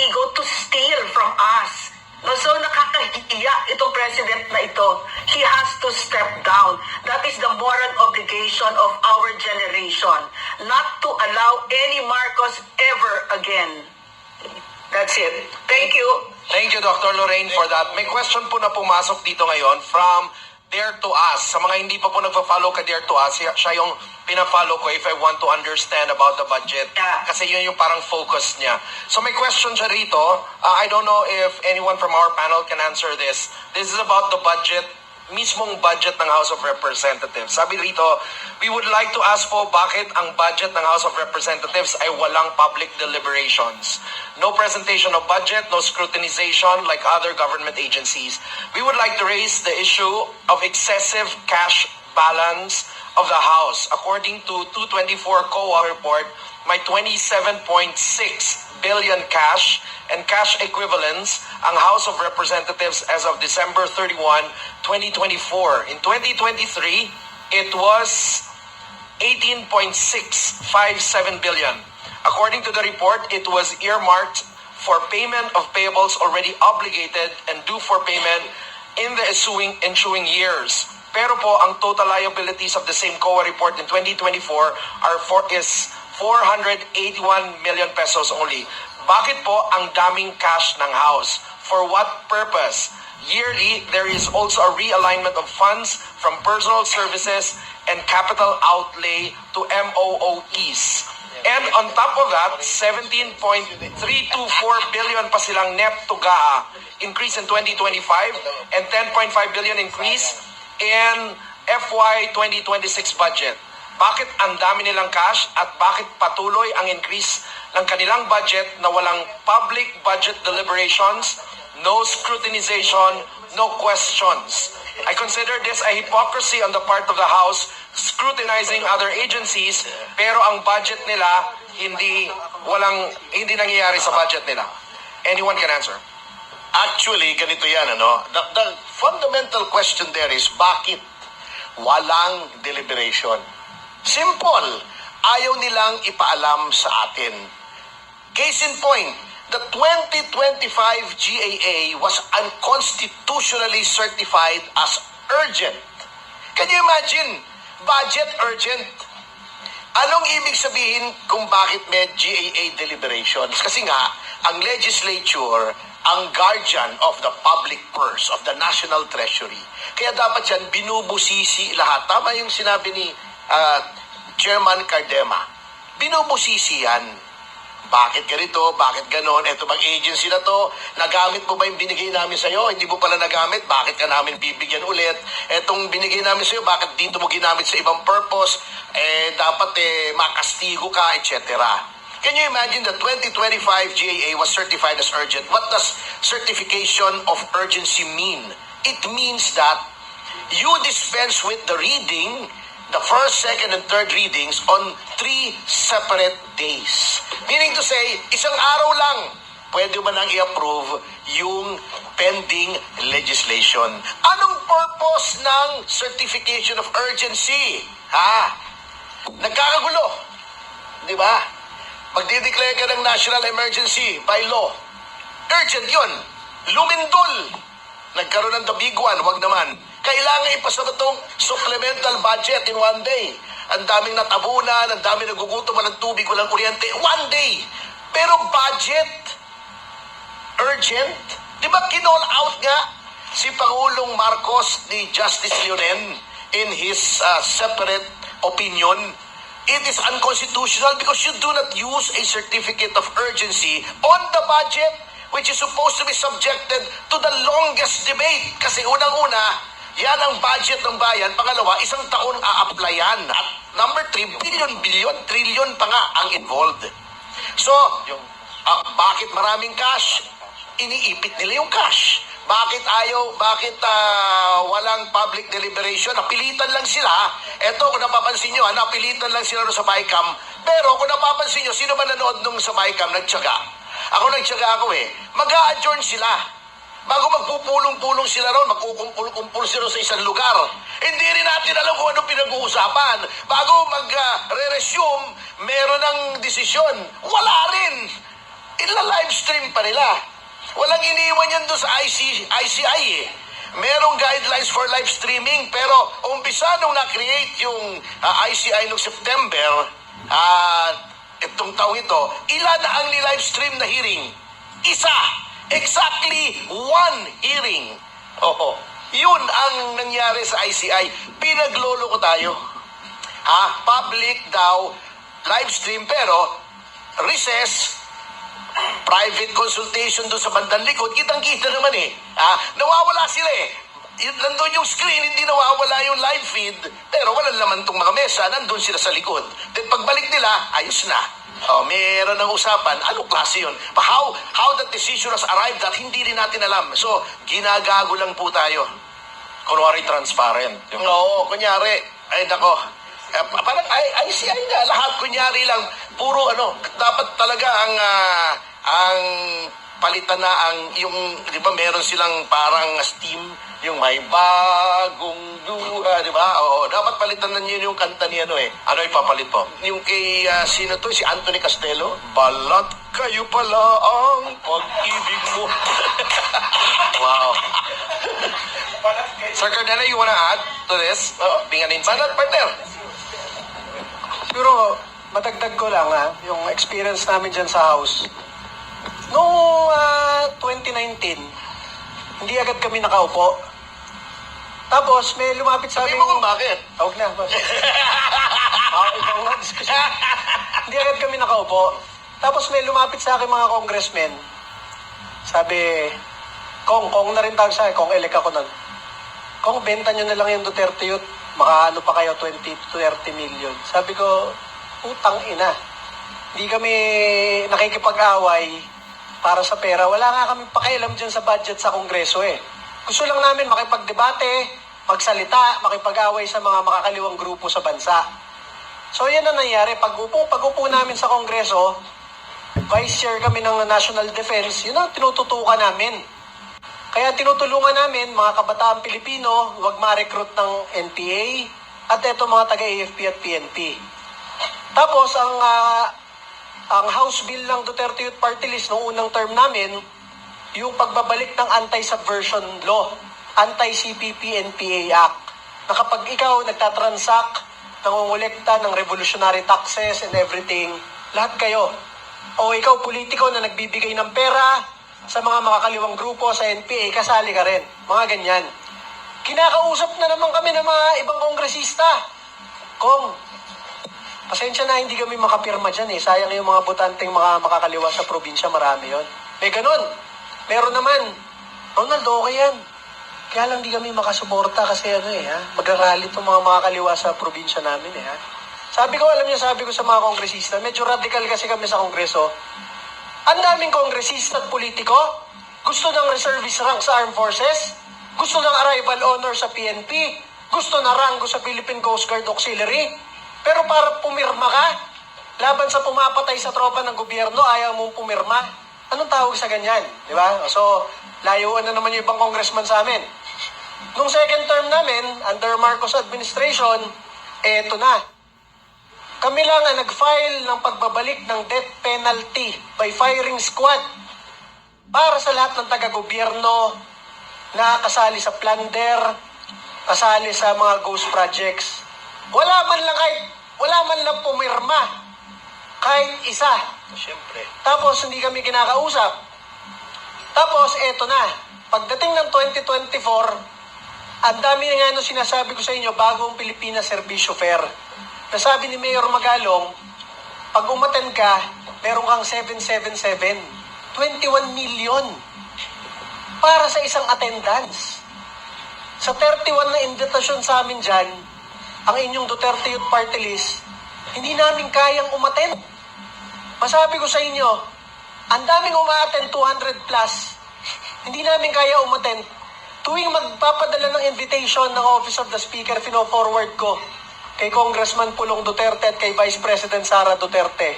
Testigo to steal from us. No, so nakakahiya itong president na ito. He has to step down. That is the moral obligation of our generation. Not to allow any Marcos ever again. That's it. Thank you. Thank you, Dr. Lorraine, for that. May question po na pumasok dito ngayon from Dare to Us. Sa mga hindi pa po nagpa-follow ka Dare to Us, siya yung pina-follow ko if I want to understand about the budget. Yeah. Kasi yun yung parang focus niya. So may question siya rito. I don't know if anyone from our panel can answer this. This is about the budget, mismong budget ng House of Representatives. Sabi rito, we would like to ask po bakit ang budget ng House of Representatives ay walang public deliberations. No presentation of budget, no scrutinization like other government agencies. We would like to raise the issue of excessive cash balance of the House. According to 224 COA report, may 27.6 billion cash and cash equivalents ang House of Representatives as of December 31, 2024. In 2023, it was 18.657 billion. According to the report, it was earmarked for payment of payables already obligated and due for payment in the ensuing years. Pero po, ang total liabilities of the same COA report in 2024 is 481 million pesos only. Bakit po ang daming cash ng House? For what purpose? Yearly, there is also a realignment of funds from personal services and capital outlay to MOOEs. And on top of that, 17.324 billion pa silang NEP to GAA increase in 2025 and 10.5 billion increase in FY 2026 budget. Bakit ang dami nilang cash at bakit patuloy ang increase ng kanilang budget na walang public budget deliberations, no scrutinization, no questions? I consider this a hypocrisy on the part of the House, scrutinizing other agencies, pero ang budget nila hindi nangyayari sa budget nila. Anyone can answer. Actually, ganito yan, ano? The fundamental question there is, bakit walang deliberation? Simple. Ayaw nilang ipaalam sa atin. Case in point, the 2025 GAA was unconstitutionally certified as urgent. Can you imagine? Budget urgent. Anong ibig sabihin kung bakit may GAA deliberations? Kasi nga, ang legislature, ang guardian of the public purse, of the national treasury. Kaya dapat yan, binubusisi lahat. Tama yung sinabi ni Chairman Cardema. Binubusisi yan. Bakit ganito? Bakit ganon? Ito bang agency na to? Nagamit mo ba yung binigay namin sa'yo? Hindi mo pala nagamit? Bakit ka namin bibigyan ulit? Etong binigay namin sa'yo, bakit dito mo ginamit sa ibang purpose? Dapat makastigo ka, etc. Can you imagine the 2025 GAA was certified as urgent? What does certification of urgency mean? It means that you dispense with the reading, the first, second, and third readings on 3 separate days. Meaning to say, isang araw lang, pwede ba nang i-approve yung pending legislation? Anong purpose ng certification of urgency? Nagkakagulo. Di ba? Magdideclare ka ng national emergency by law. Urgent yun. Lumindol. Nagkaroon ng the big one, wag naman. Kailangan ipasa na itong supplemental budget in 1 day. Ang daming natabunan, ang daming nagugutom, walang tubig, walang kuryente. 1 day. Pero budget, urgent. Di ba kinall out nga si Pangulong Marcos ni Justice Leonen in his separate opinion? It is unconstitutional because you do not use a certificate of urgency on the budget, which is supposed to be subjected to the longest debate. Kasi unang-una, yan ang budget ng bayan. Pangalawa, isang taon a-applyan. At number 3, billion, trillion pa nga ang involved. So, bakit maraming cash? Iniipit nila yung cash. Bakit walang public deliberation? Napilitan lang sila. Eto, kung napapansin nyo, napilitan lang sila sa BICAM. Pero kung napapansin nyo, sino ba nanood nung sa BICAM? Nagtiyaga. Nagtiyaga ako Mag-a-adjourn sila. Bago magpupulong-pulong sila ron, magkukumpul-kumpul sila sa isang lugar. Hindi rin natin alam kung anong pinag-uusapan. Bago mag-re-resume, meron ng desisyon. Wala rin. Ila-live live stream pa nila. Walang iniwan yan doon sa ICI eh. Merong guidelines for live streaming, pero umpisa nung na-create yung ICI noong September, itong taong ito, ilan ang ni-live stream na hearing? Isa! Exactly one hearing. Oo. Yun ang nangyari sa ICI. Pinaglolo ko tayo. Public daw, live stream, pero recess, private consultation doon sa bandang likod, kitang-kita naman eh. Nawawala sila eh. Nandun yung screen, hindi nawawala yung live feed, pero walang laman tong mga mesa, nandun sila sa likod. Then pagbalik nila, ayos na. Meron ng usapan, anong klase yun? How that decision has arrived at hindi rin natin alam. So, ginagago lang po tayo. Kunwari transparent. Oo, kunyari, ay nako, parang ICI nga, lahat kunyari lang, puro dapat talaga ang palitan na yung, di ba meron silang parang steam, yung may bagong luha, di ba? Oo, dapat palitan na niyo yung kanta ni eh. Ano ipapalit po? Yung kay, sino to? Si Anthony Castello? Balat kayo pala ang pag-ibig mo. Wow. Sir Cardena, you wanna add to this? Being an insider? Balat, partner. Pero madagdag ko lang yung experience namin dyan sa house. Noong 2019, hindi agad kami nakaupo. Tapos may lumapit sa Sabi amin. mo kung bakit? Tawag na. Ibang nga diskusyon. Hindi agad kami nakaupo. Tapos may lumapit sa akin mga congressmen. Sabi, Kong na rin tawag sa akin. Kong, elek ako nun. Kong, benta nyo na lang yung Duterte Youth. Makaano pa kayo, 20 to 30 million. Sabi ko, utang ina. Hindi kami nakikipag-away para sa pera. Wala nga kami pakialam dyan sa budget sa Kongreso eh. Gusto lang namin makipagdebate, magsalita, makipag-away sa mga makakaliwang grupo sa bansa. So yan ang nangyari. Pag-upo namin sa Kongreso, Vice Chair kami ng National Defense, yun ang tinututukan namin. Kaya tinutulungan namin mga kabataang Pilipino, huwag ma-recruit ng NPA at eto mga taga-AFP at PNP. Tapos ang House Bill ng Duterte Youth Party List noong unang term namin, yung pagbabalik ng Anti-Subversion Law, Anti-CPP-NPA Act, na kapag ikaw nagtatransact, nangungulekta ng revolutionary taxes and everything, lahat kayo. O ikaw politiko na nagbibigay ng pera sa mga makakaliwang grupo sa NPA, kasali ka rin. Mga ganyan. Kinakausap na naman kami ng mga ibang kongresista. Kong, pasensya na hindi kami makapirma dyan eh. Sayang yung mga botanteng mga makakaliwa sa probinsya, marami yon. May ganun. Meron naman. Ronald, okay yan. Kaya lang di kami makasuporta kasi magrarally itong mga makakaliwa sa probinsya namin eh. Sabi ko sa mga kongresista, medyo radical kasi kami sa kongreso. Ang daming kongresista at politiko, gusto ng reservist rank sa armed forces, gusto ng arrival honor sa PNP, gusto na rango sa Philippine Coast Guard Auxiliary, pero para pumirma ka, laban sa pumapatay sa tropa ng gobyerno, ayaw mong pumirma. Anong tawag sa ganyan? Di ba? So, layuan na naman yung ibang congressman sa amin. Nung second term namin, under Marcos administration, eto na. Kami lang ang nag-file ng pagbabalik ng death penalty by firing squad para sa lahat ng taga-gobyerno na kasali sa plunder, kasali sa mga ghost projects. Wala man lang pumirma, kahit isa. Siyempre. Tapos hindi kami kinakausap. Tapos eto na, pagdating ng 2024, ang dami nga sinasabi ko sa inyo, bagong Pilipinas Serbisyo Fair. Nasabi ni Mayor Magalong, pag umattend ka, meron kang 777. 21 million para sa isang attendance. Sa 31 na invitasyon sa amin dyan, ang inyong Duterte Youth Party List, hindi namin kayang umattend. Masabi ko sa inyo, ang daming umattend, 200 plus. Hindi namin kaya umattend. Tuwing magpapadala ng invitation ng Office of the Speaker, fino-forward ko kay Congressman Pulong Duterte at kay Vice President Sara Duterte.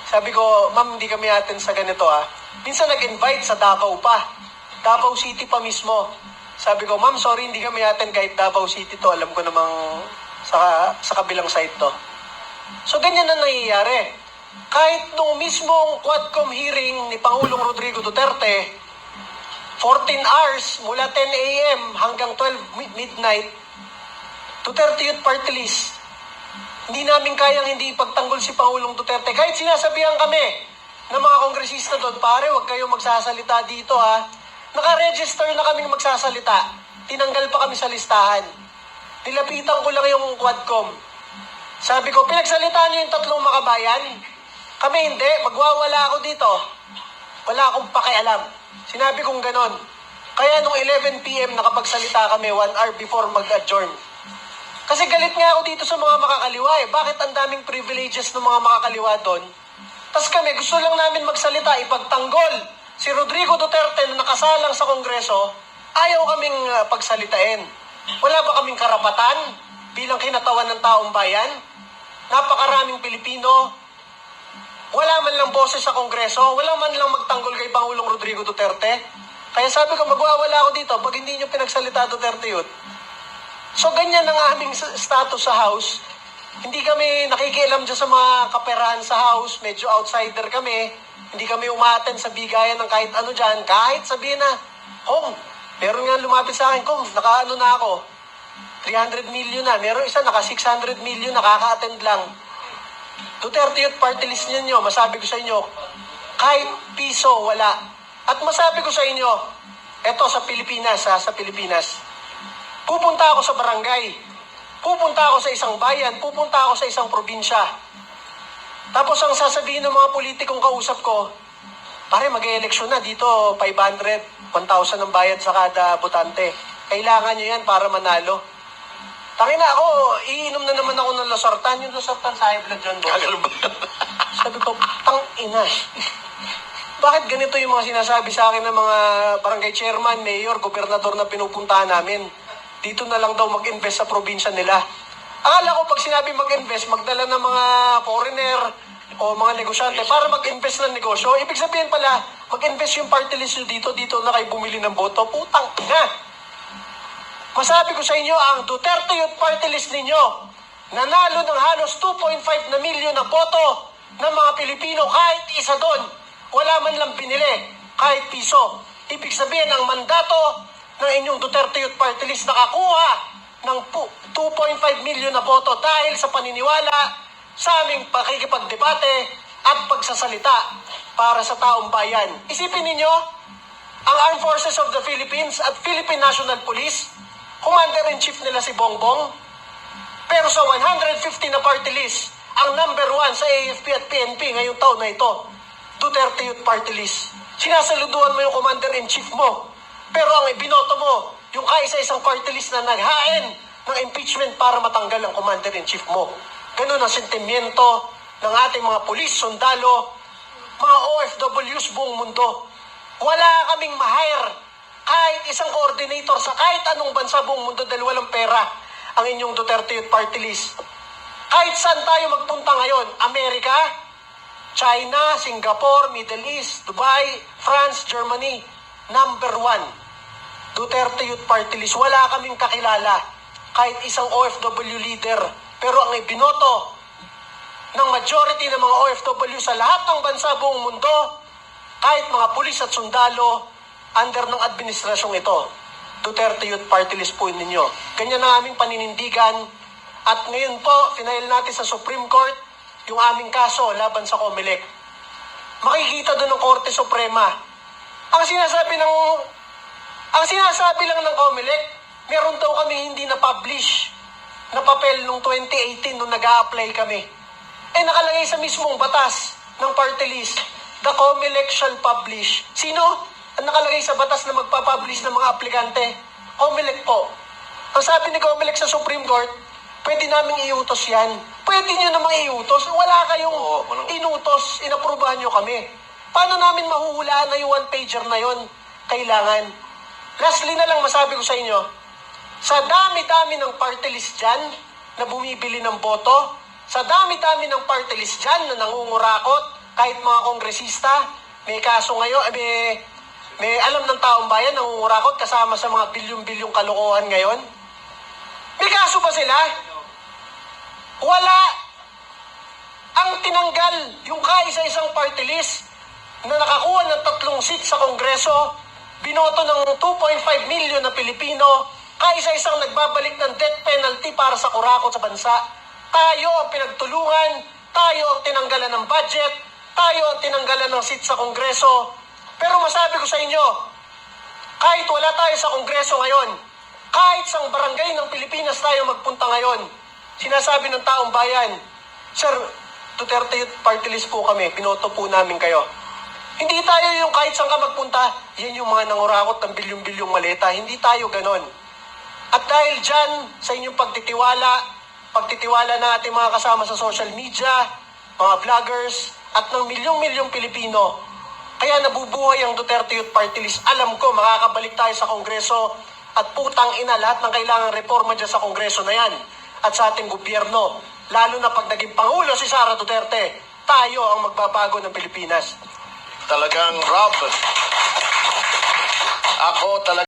Sabi ko, ma'am, hindi kami attend sa ganito Minsan nag-invite sa Davao pa. Davao City pa mismo. Sabi ko, ma'am, sorry, hindi kami attend kahit Davao City to. Alam ko namang sa kabilang site to. So, ganyan na nangyayari. kahit nung mismong Quadcom hearing ni Pangulong Rodrigo Duterte, 14 hours mula 10 a.m. hanggang 12 midnight, Duterte Youth Party List. Hindi namin kayang hindi ipagtanggol si Pangulong Duterte. Kahit sinasabihan kami ng mga kongresista doon, pare, huwag kayong magsasalita dito ha. Naka-register na kaming magsasalita. Tinanggal pa kami sa listahan. Nilapitan ko lang yung Quadcom. Sabi ko, pinagsalitaan niyo yung tatlong makabayan? Kami hindi, magwawala ako dito. Wala akong pakialam. Sinabi kong ganon. Kaya nung 11 p.m. nakapagsalita kami 1 hour before mag-adjourn. Kasi galit nga ako dito sa mga makakaliwa eh. Bakit ang daming privileges ng mga makakaliwa doon? Tapos kami, gusto lang namin magsalita, ipagtanggol. Si Rodrigo Duterte na nakasalang sa Kongreso, ayaw kaming pagsalitain. Wala ba kaming karapatan bilang kinatawan ng taong bayan? Napakaraming Pilipino. Wala man lang boses sa Kongreso. Wala man lang magtanggol kay Pangulong Rodrigo Duterte. Kaya sabi ko, magwawala ako dito pag hindi nyo pinagsalita Duterte Youth. So ganyan ang aming status sa House. Hindi kami nakikialam dyan sa mga kaperahan sa House. Medyo outsider kami. Hindi kami umaten sa bigayan ng kahit ano dyan. Kahit sabihin na, Kong, meron nga lumapit sa akin, Kong, nakaano na ako. 300 million na. Meron isa, naka 600 million, nakaka-attend lang. Duterte Youth Party List ninyo, masabi ko sa inyo, kahit piso, wala. At masabi ko sa inyo, eto sa Pilipinas, sa Pilipinas, pupunta ako sa barangay, pupunta ako sa isang bayan, pupunta ako sa isang probinsya. Tapos ang sasabihin ng mga politikong kausap ko, pare, mag-e-eleksyon na dito, 500, 1,000 ang bayad sa kada botante. Kailangan nyo yan para manalo. Tangina ako, iinom na naman ako ng Losartan. Yung Losartan sa high blood yun, boss. Sabi ko, tangina. Bakit ganito yung mga sinasabi sa akin ng mga barangay chairman, mayor, gobernador na pinupuntahan namin? Dito na lang daw mag-invest sa probinsya nila. Akala ko pag sinabi mag-invest, magdala ng mga foreigner o mga negosyante para mag-invest ng negosyo. Ibig sabihin pala, mag-invest yung party list nyo dito na kayo bumili ng boto. Putang ina! Masabi ko sa inyo, ang Duterte Youth Party List ninyo, nanalo ng halos 2.5 na milyon na boto ng mga Pilipino, kahit isa doon, wala man lang binili, kahit piso. Ibig sabihin, ang mandato ng inyong Duterte Youth Party List nakakuha ng 2.5 milyon na boto dahil sa paniniwala sa aming pakikipagdebate at pagsasalita para sa taong bayan. Isipin ninyo, ang Armed Forces of the Philippines at Philippine National Police, Commander-in-Chief nila si Bongbong. Pero sa 150 na party list, ang number 1 sa AFP at PNP ngayong taon na ito, Duterte Youth Party List. Sinasaluduhan mo yung Commander-in-Chief mo. Pero ang ibinoto mo, yung kaisa-isang party list na naghain ng impeachment para matanggal ang Commander-in-Chief mo. Ganun ang sentimiento ng ating mga pulis, sundalo, mga OFWs buong mundo. Wala kaming ma-hire kahit isang coordinator sa kahit anong bansa buong mundo dahil walang pera ang inyong Duterte Youth Party List. Kahit saan tayo magpunta ngayon, Amerika, China, Singapore, Middle East, Dubai, France, Germany, number 1, Duterte Youth Party List. Wala kaming kakilala kahit isang OFW leader. Pero ang ibinoto ng majority ng mga OFW sa lahat ng bansa buong mundo, kahit mga pulis at sundalo, under ng administrasyong ito, Duterte Youth Party List po ninyo. Ganyan ang aming paninindigan. At ngayon po, finail natin sa Supreme Court yung aming kaso laban sa COMELEC. Makikita doon ng Korte Suprema. Ang sinasabi lang ng COMELEC, meron daw kami hindi na-publish na papel noong 2018 nung nag-a-apply kami. Eh nakalagay sa mismong batas ng party list, the COMELEC shall publish. Sino? Ang nakalagay sa batas na magpapublish ng mga aplikante, COMELEC po. Ang sabi ni COMELEC sa Supreme Court, pwede namin iutos yan. Pwede nyo namang iutos. Wala kayong inutos, inaprubahan nyo kami. Paano namin mahuhulaan na yung one-pager na yon? Kailangan. Lastly na lang masabi ko sa inyo, sa dami-dami ng party list dyan na bumibili ng boto, sa dami-dami ng party list dyan na nangungurakot, kahit mga kongresista, may kaso ngayon, may alam ng taong bayan, nangungurakot kasama sa mga bilyong-bilyong kalokohan ngayon. May kaso ba sila? Wala. ang tinanggal yung kaisa-isang party list na nakakuha ng 3 seats sa Kongreso, binoto ng 2.5 million na Pilipino, kaisa-isang nagbabalik ng death penalty para sa kurakot sa bansa. Tayo ang pinagtulungan, tayo ang tinanggalan ng budget, tayo ang tinanggalan ng seat sa Kongreso. Pero masabi ko sa inyo, kahit wala tayo sa Kongreso ngayon, kahit sa barangay ng Pilipinas tayo magpunta ngayon, sinasabi ng taong bayan, Sir, Duterte Youth Party List po kami, pinoto po namin kayo. Hindi tayo yung kahit saan ka magpunta, yan yung mga nangurakot ng bilyong-bilyong maleta. Hindi tayo ganon. At dahil dyan, sa inyong pagtitiwala ng ating mga kasama sa social media, mga vloggers, at ng milyong-milyong Pilipino, kaya nabubuhay ang Duterte Youth Party List. Alam ko, makakabalik tayo sa Kongreso at putang ina lahat ng kailangang reforma dyan sa Kongreso na yan at sa ating gobyerno. Lalo na pag naging Pangulo si Sara Duterte, tayo ang magbabago ng Pilipinas. Talagang, Rob, ako talaga